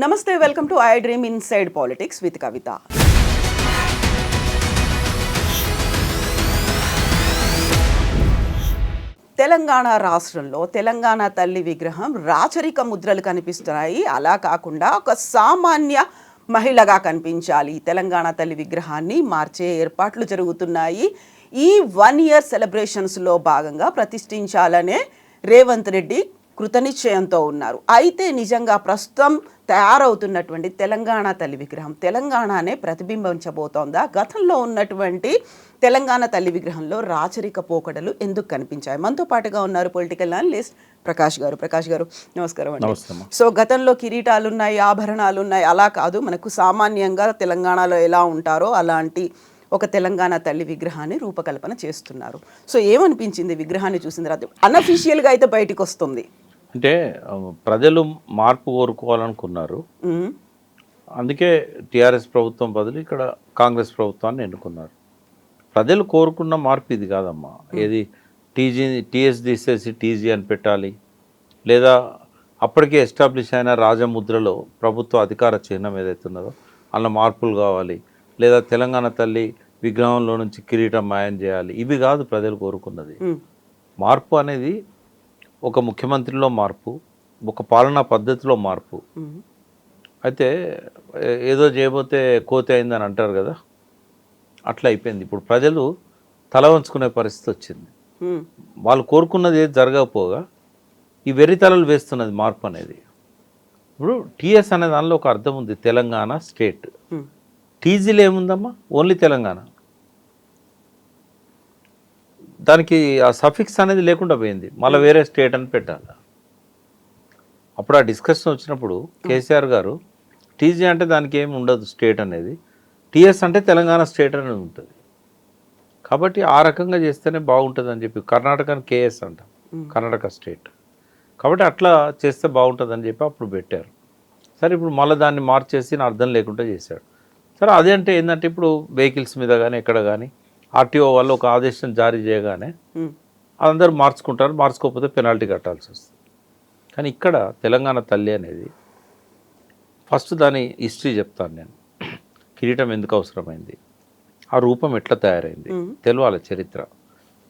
నమస్తే, welcome to iDream inside politics with Kavitha. Telangana రాష్ట్రంలో తెలంగాణ తల్లి విగ్రహం రాచరిక ముద్రలు కనిపిస్తున్నాయి. అలా కాకుండా ఒక సామాన్య మహిళగా కనిపించాలి, తెలంగాణ తల్లి విగ్రహాన్ని మార్చే ఏర్పాట్లు జరుగుతున్నాయి. ఈ 1 year సెలబ్రేషన్స్లో భాగంగా ప్రతిష్ఠించాలనే రేవంత్ రెడ్డి కృతనిశ్చయంతో ఉన్నారు. అయితే నిజంగా ప్రస్తుతం తయారవుతున్నటువంటి తెలంగాణ తల్లి విగ్రహం తెలంగాణనే ప్రతిబింబించబోతోందా? గతంలో ఉన్నటువంటి తెలంగాణ తల్లి విగ్రహంలో రాచరిక పోకడలు ఎందుకు కనిపించాయి? మనతో పాటుగా ఉన్నారు పొలిటికల్ అనలిస్ట్ ప్రకాష్ గారు. ప్రకాష్ గారు, నమస్కారం అండి. సో గతంలో కిరీటాలు ఉన్నాయి, ఆభరణాలు ఉన్నాయి, అలా కాదు, మనకు సామాన్యంగా తెలంగాణలో ఎలా ఉంటారో అలాంటి ఒక తెలంగాణ తల్లి విగ్రహాన్ని రూపకల్పన చేస్తున్నారు. సో ఏమనిపించింది విగ్రహాన్ని చూసిన తర్వాత? అన్అఫీషియల్గా అయితే బయటికి వస్తుంది అంటే ప్రజలు మార్పు కోరుకోవాలనుకున్నారు. అందుకే టీఆర్ఎస్ ప్రభుత్వం బదులు ఇక్కడ కాంగ్రెస్ ప్రభుత్వాన్ని ఎన్నుకున్నారు. ప్రజలు కోరుకున్న మార్పు ఇది కాదమ్మా. ఏది టీఎస్ తీసేసి టీజీ అని పెట్టాలి, లేదా అప్పటికే ఎస్టాబ్లిష్ అయిన రాజముద్రలో ప్రభుత్వ అధికార చిహ్నం ఏదైతే ఉన్నదో అందులో మార్పులు కావాలి, లేదా తెలంగాణ తల్లి విగ్రహంలో నుంచి కిరీటం మాయం చేయాలి. ఇవి కాదు ప్రజలు కోరుకున్నది. మార్పు అనేది ఒక ముఖ్యమంత్రిలో మార్పు, ఒక పాలనా పద్ధతిలో మార్పు. అయితే ఏదో చేయబోతే కోతి అయిందని అంటారు కదా, అట్లా అయిపోయింది. ఇప్పుడు ప్రజలు తల వంచుకునే పరిస్థితి వచ్చింది. వాళ్ళు కోరుకున్నది ఏది జరగకపోగా ఈ వెర్రితలలు వేస్తున్నది మార్పు అనేది. ఇప్పుడు టీఎస్ అనే దానిలో ఒక అర్థం ఉంది, తెలంగాణ స్టేట్. టీజీలో ఏముందమ్మా? ఓన్లీ తెలంగాణ. దానికి ఆ సఫిక్స్ అనేది లేకుండా పోయింది, మళ్ళీ వేరే స్టేట్ అని పెట్టాలి. అప్పుడు ఆ డిస్కషన్ వచ్చినప్పుడు కేసీఆర్ గారు టీజీ అంటే దానికి ఏమి ఉండదు స్టేట్ అనేది, టీఎస్ అంటే తెలంగాణ స్టేట్ అనేది ఉంటుంది. కాబట్టి ఆ రకంగా చేస్తేనే బాగుంటుంది అని చెప్పి కర్ణాటకని కేఎస్ అంటాం, కర్ణాటక స్టేట్. కాబట్టి అట్లా చేస్తే బాగుంటుంది అని చెప్పి అప్పుడు పెట్టారు. సరే, ఇప్పుడు మళ్ళీ దాన్ని మార్చేసి నా అర్థం లేకుండా చేశాడు. సరే, అదే అంటే ఏంటంటే ఇప్పుడు వెహికల్స్ మీద కానీ ఎక్కడ కానీ ఆర్టీఓ వాళ్ళు ఒక ఆదేశం జారీ చేయగానే అందరూ మార్చుకుంటారు, మార్చుకోకపోతే పెనాల్టీ కట్టాల్సి వస్తుంది. కానీ ఇక్కడ తెలంగాణ తల్లి అనేది ఫస్ట్ దాని హిస్టరీ చెప్తాను నేను. కిరీటం ఎందుకు అవసరమైంది, ఆ రూపం ఎట్లా తయారైంది తెలియాలి, చరిత్ర.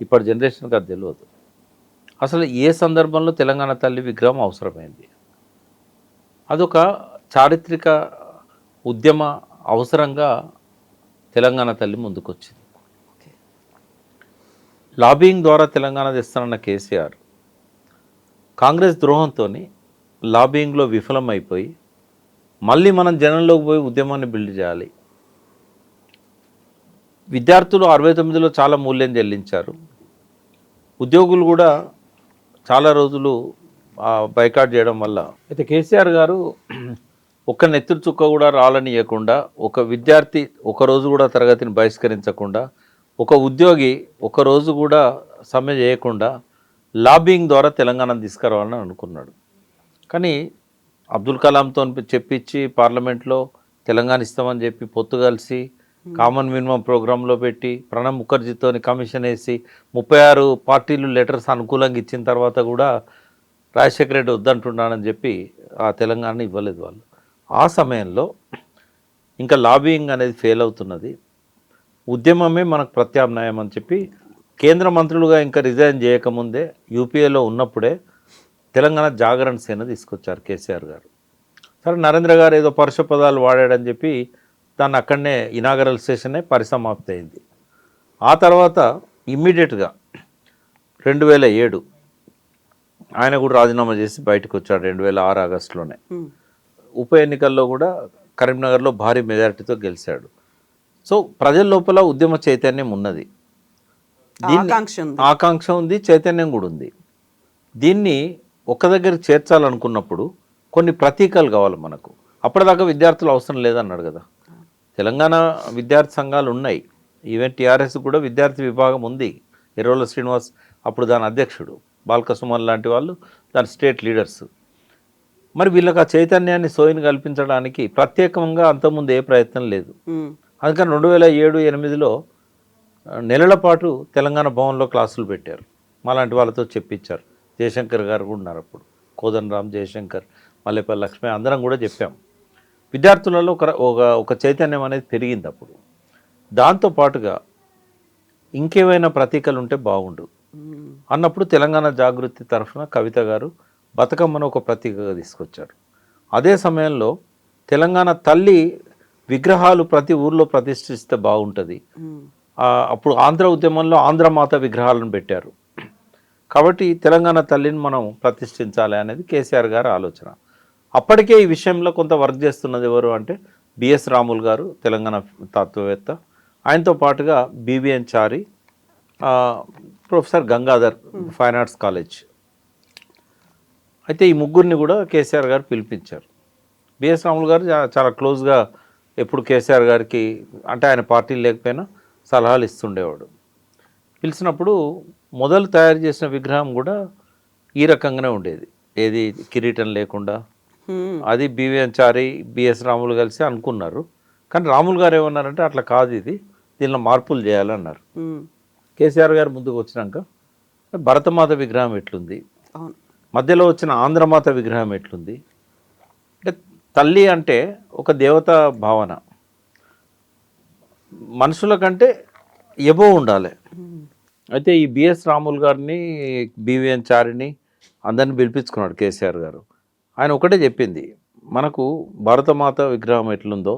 ఇప్పటి జనరేషన్కి అది తెలియదు. అసలు ఏ సందర్భంలో తెలంగాణ తల్లి విగ్రహం అవసరమైంది, అదొక చారిత్రక ఉద్యమ అవసరంగా తెలంగాణ తల్లి ముందుకొచ్చింది. లాబింగ్ ద్వారా తెలంగాణ తెస్తానన్న కేసీఆర్ కాంగ్రెస్ ద్రోహంతో లాబింగ్లో విఫలమైపోయి మళ్ళీ మనం జనంలోకి పోయి ఉద్యమాన్ని బిల్డ్ చేయాలి. విద్యార్థులు 69లో చాలా మూల్యం చెల్లించారు. ఉద్యోగులు కూడా చాలా రోజులు బైకాట్ చేయడం వల్ల. అయితే కేసీఆర్ గారు ఒక్క నెత్తురు చుక్క కూడా రాలనియకుండా, ఒక విద్యార్థి ఒకరోజు కూడా తరగతిని బహిష్కరించకుండా, ఒక ఉద్యోగి ఒకరోజు కూడా సమ్మె చేయకుండా లాబింగ్ ద్వారా తెలంగాణను తీసుకురావాలని అనుకున్నాడు. కానీ అబ్దుల్ కలాంతో చెప్పించి పార్లమెంట్లో తెలంగాణ ఇస్తామని చెప్పి పొత్తు కలిసి కామన్ మినిమం ప్రోగ్రాంలో పెట్టి ప్రణబ్ ముఖర్జీతో కమిషన్ వేసి 36 పార్టీలు లెటర్స్ అనుకూలంగా ఇచ్చిన తర్వాత కూడా రాజశేఖర రెడ్డి వద్దంటున్నానని చెప్పి ఆ తెలంగాణ ఇవ్వలేదు వాళ్ళు. ఆ సమయంలో ఇంకా లాబింగ్ అనేది ఫెయిల్ అవుతున్నది, ఉద్యమమే మనకు ప్రత్యామ్నాయం అని చెప్పి కేంద్ర మంత్రులుగా ఇంకా రిజైన్ చేయకముందే యూపీఏలో ఉన్నప్పుడే తెలంగాణ జాగరణ సేన తీసుకొచ్చారు కేసీఆర్ గారు. సరే, నరేంద్ర గారు ఏదో పరుష పదాలు వాడాడని చెప్పి దాన్ని అక్కడనే ఇనాగరల్ సెషనే పరిసమాప్తి అయింది. ఆ తర్వాత ఇమ్మీడియట్గా 2007 ఆయన కూడా రాజీనామా చేసి బయటకు వచ్చాడు. 2006 ఆగస్టులోనే ఉప ఎన్నికల్లో కూడా కరీంనగర్లో భారీ మెజారిటీతో గెలిచాడు. సో ప్రజల లోపల ఉద్యమ చైతన్యం ఉన్నది, ఆకాంక్ష ఉంది, చైతన్యం కూడా ఉంది. దీన్ని ఒక దగ్గర చేర్చాలనుకున్నప్పుడు కొన్ని ప్రతీకలు కావాలి మనకు. అప్పటిదాకా విద్యార్థులు అవసరం లేదన్నాడు కదా. తెలంగాణ విద్యార్థి సంఘాలు ఉన్నాయి, ఈవెన్ టీఆర్ఎస్ కూడా విద్యార్థి విభాగం ఉంది. ఎర్రోల శ్రీనివాస్ అప్పుడు దాని అధ్యక్షుడు, బాల్కసుమన్ లాంటి వాళ్ళు దాని స్టేట్ లీడర్స్. మరి వీళ్ళకి ఆ చైతన్యాన్ని సోయిని కల్పించడానికి ప్రత్యేకంగా అంతకుముందు ఏ ప్రయత్నం లేదు. అందుకని 2007-08లో నెలల పాటు తెలంగాణ భవన్లో క్లాసులు పెట్టారు, మాలాంటి వాళ్ళతో చెప్పించారు. జయశంకర్ గారు కూడా ఉన్నారు అప్పుడు. కోదండరామ్, జయశంకర్, మల్లేపల్లి లక్ష్మి అందరం కూడా చెప్పాం. విద్యార్థులలో ఒక చైతన్యం అనేది పెరిగింది అప్పుడు. దాంతోపాటుగా ఇంకేమైనా ప్రతీకలు ఉంటే బాగుండు అన్నప్పుడు తెలంగాణ జాగృతి తరఫున కవిత గారు బతుకమ్మను ఒక ప్రతీకగా తీసుకొచ్చారు. అదే సమయంలో తెలంగాణ తల్లి విగ్రహాలు ప్రతి ఊర్లో ప్రతిష్ఠిస్తే బాగుంటుంది. అప్పుడు ఆంధ్ర ఉద్యమంలో ఆంధ్రమాత విగ్రహాలను పెట్టారు. కాబట్టి తెలంగాణ తల్లిని మనం ప్రతిష్ఠించాలి అనేది కేసీఆర్ గారి ఆలోచన. అప్పటికే ఈ విషయంలో కొంత వర్క్ చేస్తున్నది ఎవరు అంటే బిఎస్ రాములు గారు, తెలంగాణ తత్వవేత్త, ఆయనతో పాటుగా BVN Chari, professor Gangadhar, fine arts college. అయితే ఈ ముగ్గురిని కూడా కేసీఆర్ గారు పిలిపించారు. బిఎస్ రాములు గారు చాలా క్లోజ్గా ఎప్పుడు కేసీఆర్ గారికి, అంటే ఆయన పార్టీలు లేకపోయినా సలహాలు ఇస్తుండేవాడు. పిలిచినప్పుడు మొదలు తయారు చేసిన విగ్రహం కూడా ఈ రకంగానే ఉండేది, ఏది కిరీటం లేకుండా. అది బివిఎన్ చారి, బిఎస్ రాములు కలిసి అనుకున్నారు. కానీ రాములు గారు ఏమన్నారంటే అట్లా కాదు, దీనిలో మార్పులు చేయాలన్నారు. కేసీఆర్ గారు ముందుకు వచ్చినాక భరతమాత విగ్రహం ఎట్లుంది, మధ్యలో వచ్చిన ఆంధ్రమాత విగ్రహం ఎట్లుంది, అంటే తల్లి అంటే ఒక దేవతా భావన, మనుషుల కంటే ఎబో ఉండాలి. అయితే ఈ బిఎస్ రాములు గారిని, బివిఎన్ చారిని అందరిని పిలిపించుకున్నాడు కేసీఆర్ గారు. ఆయన ఒకటే చెప్పింది, మనకు భారతమాత విగ్రహం ఎట్లుందో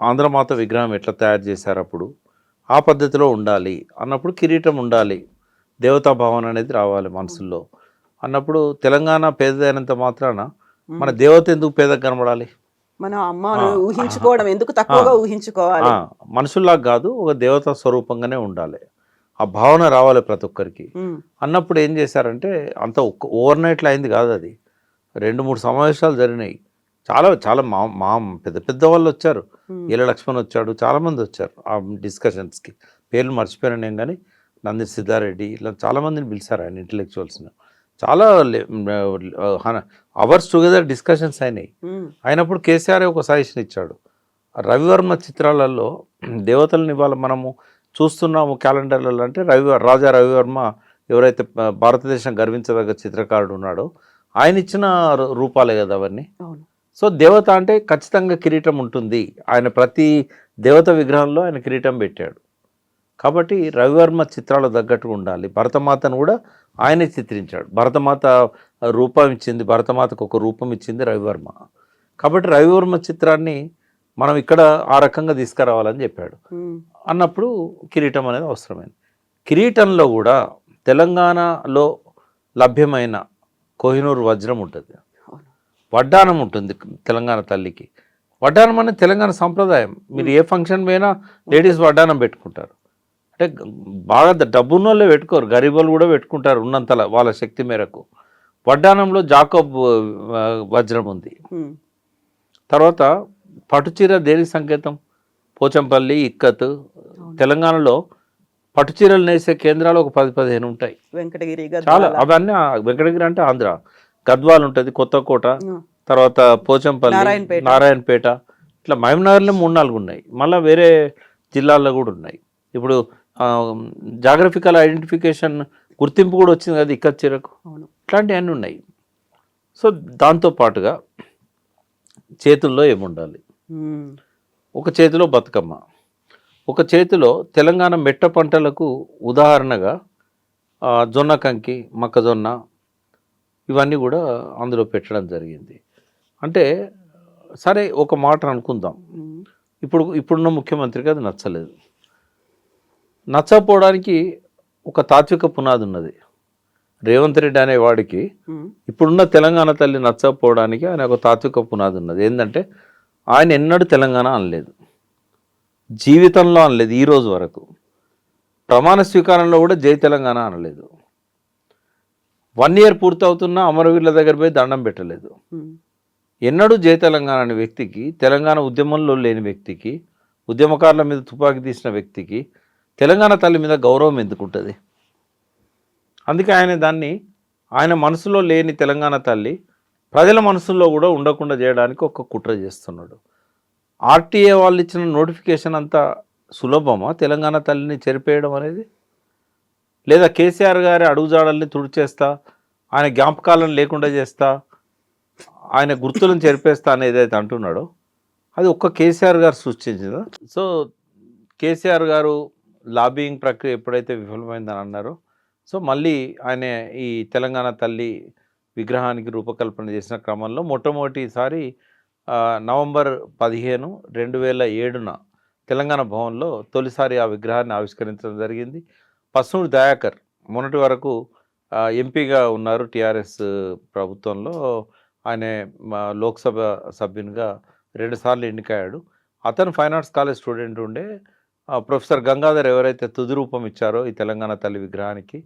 ఆంధ్రమాత విగ్రహం ఎట్లా తయారు చేశారు అప్పుడు ఆ పద్ధతిలో ఉండాలి అన్నప్పుడు కిరీటం ఉండాలి, దేవతా భావన అనేది రావాలి మనసుల్లో అన్నప్పుడు తెలంగాణ పేదదైనంత మాత్రాన మన దేవత ఎందుకు పేదగా కనబడాలి, మన అమ్మను ఊహించుకోవడం ఎందుకు తక్కువగా ఊహించుకోవాలి, మనుషుల్లాగా కాదు ఒక దేవతా స్వరూపంగానే ఉండాలి, ఆ భావన రావాలి ప్రతి ఒక్కరికి అన్నప్పుడు ఏం చేశారంటే అంత ఓవర్ నైట్లో అయింది కాదు, అది 2-3 సమావేశాలు జరిగినాయి. చాలా చాలా మా పెద్ద పెద్ద వాళ్ళు వచ్చారు, ఈల లక్ష్మణ్ వచ్చాడు, చాలామంది వచ్చారు ఆ డిస్కషన్స్కి. పేర్లు మర్చిపోయాను నేను, కానీ నంది సిద్ధారెడ్డి ఇలా చాలామందిని పిలిచారు ఆయన ఇంటలెక్చువల్స్ని. చాలా అవర్స్ టుగెదర్ డిస్కషన్స్ అయినాయి. అయినప్పుడు కేసీఆర్ ఒక సజెషన్ ఇచ్చాడు, రవివర్మ చిత్రాలలో దేవతలను ఇవాళ మనము చూస్తున్నాము క్యాలెండర్లలో అంటే రాజా రవివర్మ ఎవరైతే భారతదేశం గర్వించదగ్గ చిత్రకారుడు ఉన్నాడో ఆయన ఇచ్చిన రూపాలే కదా అవన్నీ. సో దేవత అంటే ఖచ్చితంగా కిరీటం ఉంటుంది, ఆయన ప్రతి దేవత విగ్రహంలో ఆయన కిరీటం పెట్టాడు. కాబట్టి రవివర్మ చిత్రాలు తగ్గట్టుగా ఉండాలి. భరతమాతను కూడా ఆయనే చిత్రించాడు, భరతమాత రూపం ఇచ్చింది, భరతమాతకు ఒక రూపం ఇచ్చింది రవివర్మ. కాబట్టి రవివర్మ చిత్రాన్ని మనం ఇక్కడ ఆ రకంగా తీసుకురావాలని చెప్పాడు. అన్నప్పుడు కిరీటం అనేది అవసరమైంది. కిరీటంలో కూడా తెలంగాణలో లభ్యమైన కోహినూరు వజ్రం ఉంటుంది, వడ్డానం ఉంటుంది తెలంగాణ తల్లికి. వడ్డానం అనేది తెలంగాణ సంప్రదాయం. మీరు ఏ ఫంక్షన్ పోయినా లేడీస్ వడ్డానం పెట్టుకుంటారు. అంటే బాగా డబ్బున్న వాళ్ళే పెట్టుకోరు, గరీబులు కూడా పెట్టుకుంటారు ఉన్నంతలా వాళ్ళ శక్తి మేరకు. వడ్డానంలో జాకోబ్ వజ్రం ఉంది. తర్వాత పట్టుచీర దేనికి సంకేతం? పోచంపల్లి, ఇక్కత్. తెలంగాణలో పట్టుచీరలు నేసే కేంద్రాలు ఒక 10-15 ఉంటాయి, వెంకటగిరి, చాలా. అవన్నీ వెంకటగిరి అంటే ఆంధ్ర, గద్వాల్ ఉంటుంది, కొత్తకోట, తర్వాత పోచంపల్లి, నారాయణపేట, ఇట్లా మహబూబ్నగర్లో 3-4 ఉన్నాయి, మళ్ళీ వేరే జిల్లాల్లో కూడా ఉన్నాయి. ఇప్పుడు జాగ్రఫికల్ ఐడెంటిఫికేషన్ గుర్తింపు కూడా వచ్చింది కదా ఇక్కత్ చీరకు, ఇట్లాంటివన్నీ ఉన్నాయి. సో దాంతోపాటుగా చేతుల్లో ఏముండాలి, ఒక చేతిలో బతుకమ్మ, ఒక చేతిలో తెలంగాణ మెట్ట పంటలకు ఉదాహరణగా జొన్న కంకి, మొక్కజొన్న, ఇవన్నీ కూడా అందులో పెట్టడం జరిగింది. అంటే సరే ఒక మాట అనుకుందాం, ఇప్పుడున్న ముఖ్యమంత్రికి అది నచ్చలేదు. నచ్చకపోవడానికి ఒక తాత్విక పునాది ఉన్నది. రేవంత్ రెడ్డి అనేవాడికి ఇప్పుడున్న తెలంగాణ తల్లి నచ్చకపోవడానికి ఆయన ఒక తాత్విక పునాది ఉన్నది. ఏంటంటే ఆయన ఎన్నడూ తెలంగాణ అనలేదు, జీవితంలో అనలేదు, ఈ రోజు వరకు. ప్రమాణ స్వీకారంలో కూడా జై తెలంగాణ అనలేదు. 1 year పూర్తవుతున్నా అమరవీరుల దగ్గర పోయి దండం పెట్టలేదు. ఎన్నడూ జై తెలంగాణ అనే వ్యక్తికి, తెలంగాణ ఉద్యమంలో లేని వ్యక్తికి, ఉద్యమకారుల మీద తుపాకీ తీసిన వ్యక్తికి తెలంగాణ తల్లి మీద గౌరవం ఎందుకుంటుంది? అందుకే ఆయన మనసులో లేని తెలంగాణ తల్లి ప్రజల మనసుల్లో కూడా ఉండకుండా చేయడానికి ఒక కుట్ర చేస్తున్నాడు. ఆర్టీఏ వాళ్ళు ఇచ్చిన నోటిఫికేషన్ అంతా సులభమా తెలంగాణ తల్లిని చెరిపేయడం అనేది? లేదా కేసీఆర్ గారి అడుగుజాడల్ని తుడిచేస్తా ఆయన జ్ఞాపకాలను లేకుండా చేస్తా, ఆయన గుర్తులను చెరిపేస్తా అని ఏదైతే అంటున్నాడో అది ఒక్క కేసీఆర్ గారు సృష్టించిందా? సో కేసీఆర్ గారు లాబియింగ్ ప్రక్రియ ఎప్పుడైతే విఫలమైందని అన్నారో, సో మళ్ళీ ఆయన ఈ తెలంగాణ తల్లి విగ్రహానికి రూపకల్పన చేసిన క్రమంలో మొట్టమొదటిసారి నవంబర్ 15, 2007 తెలంగాణ భవన్లో తొలిసారి ఆ విగ్రహాన్ని ఆవిష్కరించడం జరిగింది. పస్నూరి దయాకర్ మొన్నటి వరకు ఎంపీగా ఉన్నారు టీఆర్ఎస్ ప్రభుత్వంలో. ఆయన లోక్సభ సభ్యునిగా 2 సార్లు ఎన్నికయ్యాడు. అతను ఫైన్ ఆర్ట్స్ కాలేజ్ స్టూడెంట్ ఉండే. ప్రొఫెసర్ గంగాధర్ ఎవరైతే తుది రూపం ఇచ్చారో ఈ తెలంగాణ తల్లి విగ్రహానికి,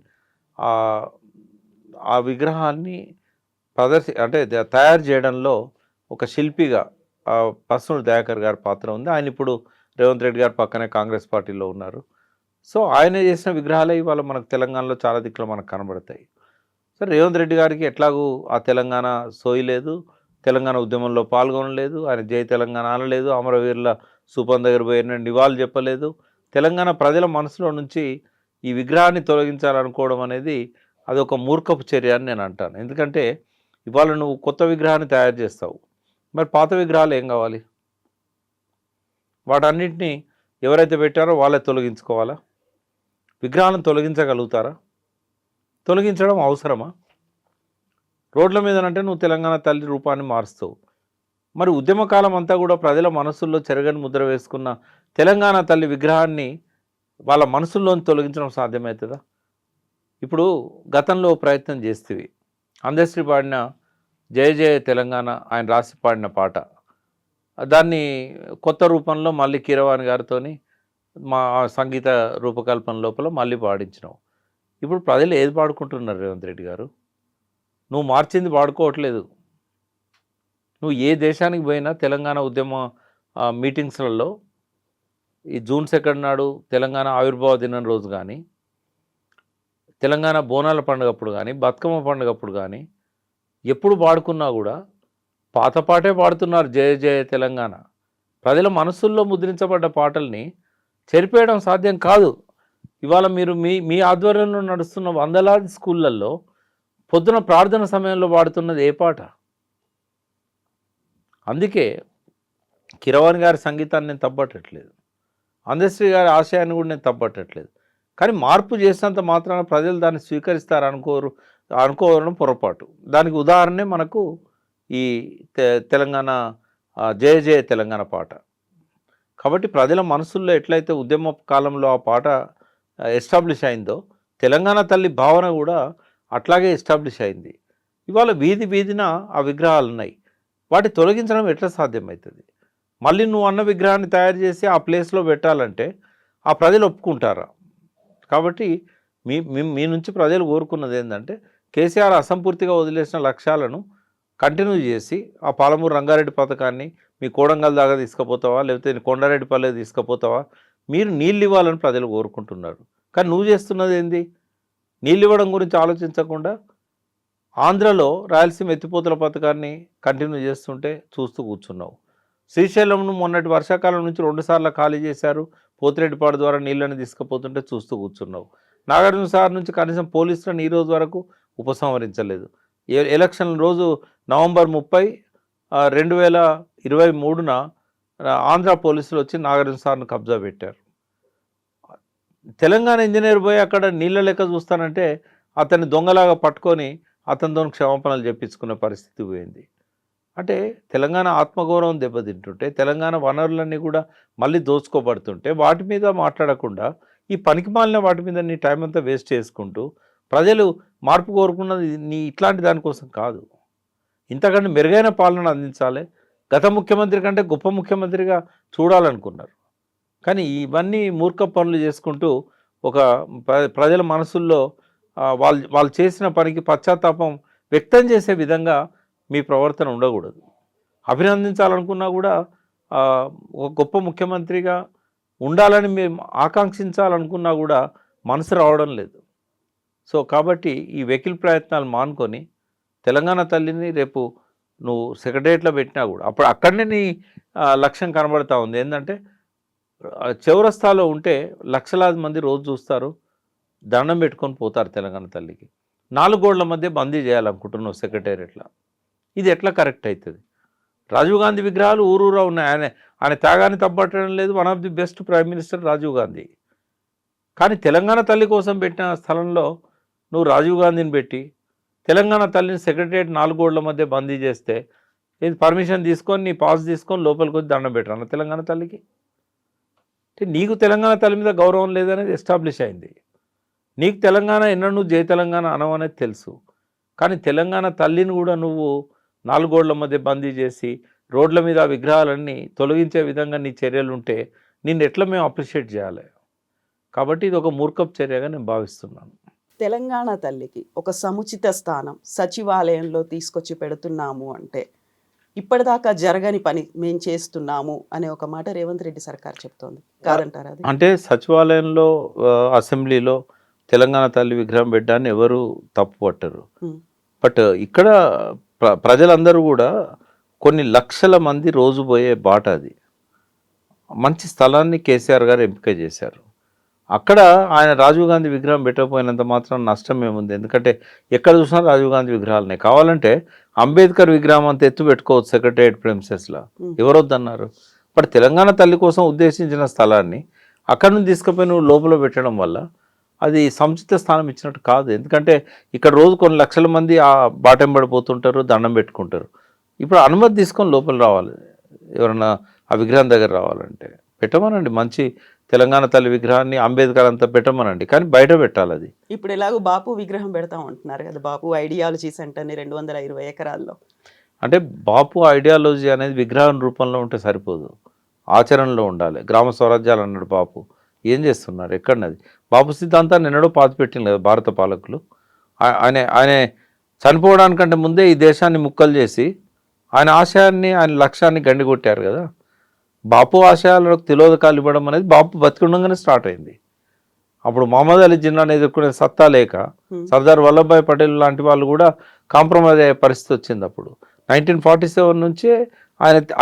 ఆ విగ్రహాన్ని అంటే తయారు చేయడంలో ఒక శిల్పిగా పస్నూరి దయాకర్ గారి పాత్ర ఉంది. ఆయన ఇప్పుడు రేవంత్ రెడ్డి గారు పక్కనే కాంగ్రెస్ పార్టీలో ఉన్నారు. సో ఆయన చేసిన విగ్రహాలే ఇవాళ మనకు తెలంగాణలో చాలా దిక్కులు మనకు కనబడతాయి. సో రేవంత్ రెడ్డి గారికి ఎట్లాగూ ఆ తెలంగాణ సోయి లేదు, తెలంగాణ ఉద్యమంలో పాల్గొనలేదు, ఆయన జై తెలంగాణ అనలేదు, అమరవీరుల స్థూపం దగ్గర పోయిన నివాళులు చెప్పలేదు. తెలంగాణ ప్రజల మనసులో నుంచి ఈ విగ్రహాన్ని తొలగించాలనుకోవడం అనేది అదొక మూర్ఖపు చర్య అని నేను అంటాను. ఎందుకంటే ఇవాళ నువ్వు కొత్త విగ్రహాన్ని తయారు చేస్తావు, మరి పాత విగ్రహాలు ఏం కావాలి? వాటన్నిటినీ ఎవరైతే పెట్టారో వాళ్ళే తొలగించుకోవాలా? విగ్రహాలను తొలగించగలుగుతారా? తొలగించడం అవసరమా? రోడ్ల మీదనంటే నువ్వు తెలంగాణ తల్లి రూపాన్ని మారుస్తావు. మరి ఉద్యమకాలం అంతా కూడా ప్రజల మనసుల్లో చెరగని ముద్ర వేసుకున్న తెలంగాణ తల్లి విగ్రహాన్ని వాళ్ళ మనసుల్లోని తొలగించడం సాధ్యమవుతుందా? ఇప్పుడు గతంలో ప్రయత్నం చేస్తేవి అందశ్రీ పాడిన జయ జయ తెలంగాణ ఆయన రాసి పాడిన పాట, దాన్ని కొత్త రూపంలో మళ్ళీ కీరవాణి గారితో మా సంగీత రూపకల్పన లోపల మళ్ళీ పాడించినావు. ఇప్పుడు ప్రజలు ఏది పాడుకుంటున్నారు రేవంత్ రెడ్డి గారు? నువ్వు మార్చింది పాడుకోవట్లేదు. నువ్వు ఏ దేశానికి పోయినా తెలంగాణ ఉద్యమ మీటింగ్స్లలో ఈ జూన్ 2 నాడు తెలంగాణ ఆవిర్భావ దినం రోజు కానీ, తెలంగాణ బోనాల పండుగప్పుడు కానీ, బతుకమ్మ పండుగప్పుడు కానీ ఎప్పుడు పాడుకున్నా కూడా పాత పాటే పాడుతున్నారు, జయ జయ తెలంగాణ. ప్రజల మనసుల్లో ముద్రించబడ్డ పాటల్ని చెరిపేయడం సాధ్యం కాదు. ఇవాళ మీరు మీ ఆధ్వర్యంలో నడుస్తున్న వందలాది స్కూళ్ళల్లో పొద్దున ప్రార్థన సమయంలో పాడుతున్నది ఏ పాట? అందుకే కీరవాణి గారి సంగీతాన్ని నేను తప్పట్టట్లేదు, అందశ్రీ గారి ఆశయాన్ని కూడా నేను తప్పట్టట్లేదు. కానీ మార్పు చేసినంత మాత్రాన ప్రజలు దాన్ని స్వీకరిస్తారు అనుకోవడం పొరపాటు. దానికి ఉదాహరణే మనకు ఈ తెలంగాణ జయ జయ తెలంగాణ పాట. కాబట్టి ప్రజల మనసుల్లో ఎట్లయితే ఉద్యమ కాలంలో ఆ పాట ఎస్టాబ్లిష్ అయిందో, తెలంగాణ తల్లి భావన కూడా అట్లాగే ఎస్టాబ్లిష్ అయింది. ఇవాళ వీధి వీధిన ఆ విగ్రహాలు ఉన్నాయి. వాటి తొలగించడం ఎట్లా సాధ్యమవుతుంది? మళ్ళీ నువ్వు అన్న విగ్రహాన్ని తయారు చేసి ఆ ప్లేస్లో పెట్టాలంటే ఆ ప్రజలు ఒప్పుకుంటారా? కాబట్టి మీ నుంచి ప్రజలు కోరుకున్నది ఏంటంటే కేసీఆర్ అసంపూర్తిగా వదిలేసిన లక్ష్యాలను కంటిన్యూ చేసి ఆ పాలమూరు రంగారెడ్డి పథకాన్ని మీ కోడంగల్ దాకా తీసుకుపోతావా, లేకపోతే కొండారెడ్డిపల్లె తీసుకుపోతావా? మీరు నీళ్ళు ఇవ్వాలని ప్రజలు కోరుకుంటున్నారు. కానీ నువ్వు చేస్తున్నది ఏంది? నీళ్ళు ఇవ్వడం గురించి ఆలోచించకుండా ఆంధ్రలో రాయలసీమ ఎత్తిపోతల పథకాన్ని కంటిన్యూ చేస్తుంటే చూస్తూ కూర్చున్నావు. శ్రీశైలంను మొన్నటి వర్షాకాలం నుంచి 2 సార్లు ఖాళీ చేశారు, పోతిరెడ్డిపాడు ద్వారా నీళ్ళని తీసుకుపోతుంటే చూస్తూ కూర్చున్నావు. నాగార్జున సాగర్ నుంచి కనీసం పోలీసులను ఈ రోజు వరకు ఉపసంహరించలేదు. ఎలక్షన్ రోజు నవంబర్ 30, 2023న ఆంధ్ర పోలీసులు వచ్చి నాగార్జున సాగర్ను కబ్జా పెట్టారు. తెలంగాణ ఇంజనీర్ పోయి అక్కడ నీళ్ళ లెక్క చూస్తానంటే అతన్ని దొంగలాగా పట్టుకొని అతనితో క్షమాపణలు చెప్పించుకునే పరిస్థితి పోయింది. అంటే తెలంగాణ ఆత్మగౌరవం దెబ్బతింటుంటే, తెలంగాణ వనరులన్నీ కూడా మళ్ళీ దోచుకోబడుతుంటే వాటి మీద మాట్లాడకుండా ఈ పనికిమాలిన వాటి మీద నీ టైం అంతా వేస్ట్ చేసుకుంటూ ప్రజలు మార్పు కోరుకున్నది నీ ఇట్లాంటి దానికోసం కాదు. ఇంతకంటే మెరుగైన పాలన అందించాలి, గత ముఖ్యమంత్రి కంటే గొప్ప ముఖ్యమంత్రిగా చూడాలనుకున్నారు. కానీ ఇవన్నీ మూర్ఖ పనులు చేసుకుంటూ ఒక ప్రజల మనసుల్లో వాళ్ళు చేసిన పనికి పశ్చాత్తాపం వ్యక్తం చేసే విధంగా మీ ప్రవర్తన ఉండకూడదు. అభినందించాలనుకున్నా కూడా ఒక గొప్ప ముఖ్యమంత్రిగా ఉండాలని మేము ఆకాంక్షించాలనుకున్నా కూడా మనసు రావడం లేదు. సో కాబట్టి ఈ వెకిల్ ప్రయత్నాలు మానుకొని తెలంగాణ తల్లిని రేపు నువ్వు సెక్రటరియట్లో పెట్టినా కూడా అప్పుడు అక్కడనే నీ లక్ష్యం కనబడతా ఉంది. ఏంటంటే చౌరస్తాలో ఉంటే లక్షలాది మంది రోజు చూస్తారు, దండం పెట్టుకొని పోతారు తెలంగాణ తల్లికి. 4 గోడల మధ్య బందీ చేయాలనుకుంటున్నావు సెక్రటేరియట్లో. ఇది ఎట్లా కరెక్ట్ అవుతుంది? రాజీవ్ గాంధీ విగ్రహాలు ఊరూరా ఉన్నాయి. ఆయన త్యాగాన్ని తప్పట్టడం లేదు. One of the best prime minister Rajiv Gandhi. కానీ తెలంగాణ తల్లి కోసం పెట్టిన స్థలంలో నువ్వు రాజీవ్ గాంధీని పెట్టి తెలంగాణ తల్లిని సెక్రటేరియట్ 4 గోడల మధ్య బందీ చేస్తే ఇది పర్మిషన్ తీసుకొని నీ పాస్ తీసుకొని లోపలికి వచ్చి దండం పెట్టాను తెలంగాణ తల్లికి. అంటే నీకు తెలంగాణ తల్లి మీద గౌరవం లేదనేది ఎస్టాబ్లిష్ అయింది. నీకు తెలంగాణ నువ్వు జై తెలంగాణ అనవనేది తెలుసు. కానీ తెలంగాణ తల్లిని కూడా నువ్వు 4 గోడల మధ్య బందీ చేసి రోడ్ల మీద ఆ విగ్రహాలన్నీ తొలగించే విధంగా నీ చర్యలు ఉంటే నిన్ను ఎట్లా మేము అప్రిషియేట్ చేయాలి? కాబట్టి ఇది ఒక మూర్ఖపు చర్యగా నేను భావిస్తున్నాను. తెలంగాణ తల్లికి ఒక సముచిత స్థానం సచివాలయంలో తీసుకొచ్చి పెడుతున్నాము అంటే ఇప్పటిదాకా జరగని పని మేము చేస్తున్నాము అనే ఒక మాట రేవంత్ రెడ్డి సర్కార్ చెప్తోంది. కాదంటారా అది? అంటే సచివాలయంలో అసెంబ్లీలో తెలంగాణ తల్లి విగ్రహం పెట్టడాన్ని ఎవరు తప్పు పట్టరు. బట్ ఇక్కడ ప్రజలందరూ కూడా కొన్ని లక్షల మంది రోజు పోయే బాట అది. మంచి స్థలాన్ని కేసీఆర్ గారు ఎంపిక చేశారు. అక్కడ ఆయన రాజీవ్ గాంధీ విగ్రహం పెట్టకపోయినంత మాత్రం నష్టం ఏముంది? ఎందుకంటే ఎక్కడ చూసినా రాజీవ్ గాంధీ విగ్రహాలనే. కావాలంటే అంబేద్కర్ విగ్రహం అంత ఎత్తు పెట్టుకోవచ్చు సెక్రటేరియట్ ప్రెమిసెస్లో, ఎవరొద్దన్నారు? బట్ తెలంగాణ తల్లి కోసం ఉద్దేశించిన స్థలాన్ని అక్కడ నుంచి తీసుకుపోయి నువ్వు లోపల పెట్టడం వల్ల అది సముచిత స్థానం ఇచ్చినట్టు కాదు. ఎందుకంటే ఇక్కడ రోజు కొన్ని లక్షల మంది ఆ బాటెంబడిపోతుంటారు, దండం పెట్టుకుంటారు. ఇప్పుడు అనుమతి తీసుకొని లోపల రావాలి. ఎవరన్నా ఆ విగ్రహం దగ్గర రావాలంటే పెట్టమనండి. మంచి తెలంగాణ తల్లి విగ్రహాన్ని అంబేద్కర్ అంతా పెట్టమనండి, కానీ బయట పెట్టాలి అది. ఇప్పుడు ఎలాగో బాపు విగ్రహం పెడతాం అంటున్నారు కదా, బాపు ఐడియాలజీ సెంటర్ని 220 ఎకరాల్లో. అంటే బాపు ఐడియాలజీ అనేది విగ్రహం రూపంలో ఉంటే సరిపోదు, ఆచరణలో ఉండాలి. గ్రామ స్వరాజ్యాలు అన్నాడు బాపు. ఏం చేస్తున్నారు? ఎక్కడన్నది? బాపు సిద్ధాంతాన్ని ఎన్నడో పాతిపెట్టింది కదా భారత పాలకులు. ఆయన చనిపోవడానికంటే ముందే ఈ దేశాన్ని ముక్కలు చేసి ఆయన ఆశయాన్ని, ఆయన లక్ష్యాన్ని గండికొట్టారు కదా. బాపు ఆశయాలకు తిలోదకాలు ఇవ్వడం అనేది బాపు బతికుండగానే స్టార్ట్ అయింది. అప్పుడు మహమ్మద్ అలీ జిన్నాని ఎదుర్కొనే సత్తా లేక సర్దార్ వల్లభాయ్ పటేల్ లాంటి వాళ్ళు కూడా కాంప్రమైజ్ అయ్యే పరిస్థితి వచ్చింది. అప్పుడు 1947 నుంచే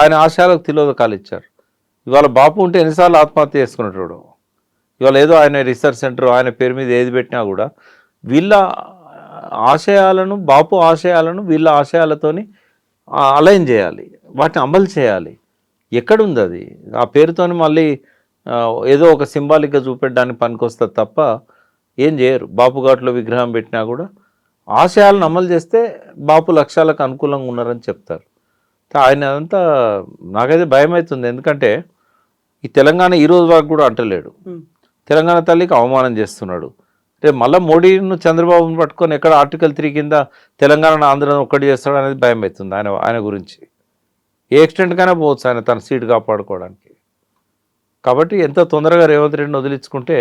ఆయన ఆశయాలకు తిలోదకాలు ఇచ్చారు. ఇవాళ బాపు ఉంటే ఎన్నిసార్లు ఆత్మహత్య చేసుకునేటోడు. ఇవాళ ఏదో ఆయన రీసెర్చ్ సెంటర్ ఆయన పేరు మీద ఏది పెట్టినా కూడా వీళ్ళ ఆశయాలను, బాపు ఆశయాలను వీళ్ళ ఆశయాలతోని అలైన్ చేయాలి, వాటిని అమలు చేయాలి. ఎక్కడుంది అది? ఆ పేరుతోని మళ్ళీ ఏదో ఒక సింబాలిక్గా చూపెట్టడానికి పనికొస్తుంది తప్ప ఏం చేయరు. బాపు ఘాట్లో విగ్రహం పెట్టినా కూడా ఆశయాలను అమలు చేస్తే బాపు లక్ష్యాలకు అనుకూలంగా ఉన్నారని చెప్తారు. ఆయన అదంతా నాకైతే భయం అవుతుంది. ఎందుకంటే ఈ తెలంగాణ ఈ రోజు వరకు కూడా అంటలేడు. తెలంగాణ తల్లికి అవమానం చేస్తున్నాడు. రేపు మళ్ళీ మోడీను చంద్రబాబును పట్టుకొని ఎక్కడ ఆర్టికల్ 3 కింద తెలంగాణ ఆంధ్రను ఒక్కటి చేస్తాడు అనేది భయం అవుతుంది ఆయన గురించి. ఏ ఎక్స్టెంట్కైనా పోవచ్చు ఆయన తన సీటు కాపాడుకోవడానికి. కాబట్టి ఎంత తొందరగా రేవంత్ రెడ్డిని వదిలించుకుంటే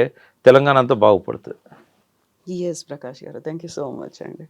తెలంగాణ అంతా బాగుపడుతుంది. ఎస్ ప్రకాష్ గారు, థ్యాంక్ యూ సో మచ్ అండి.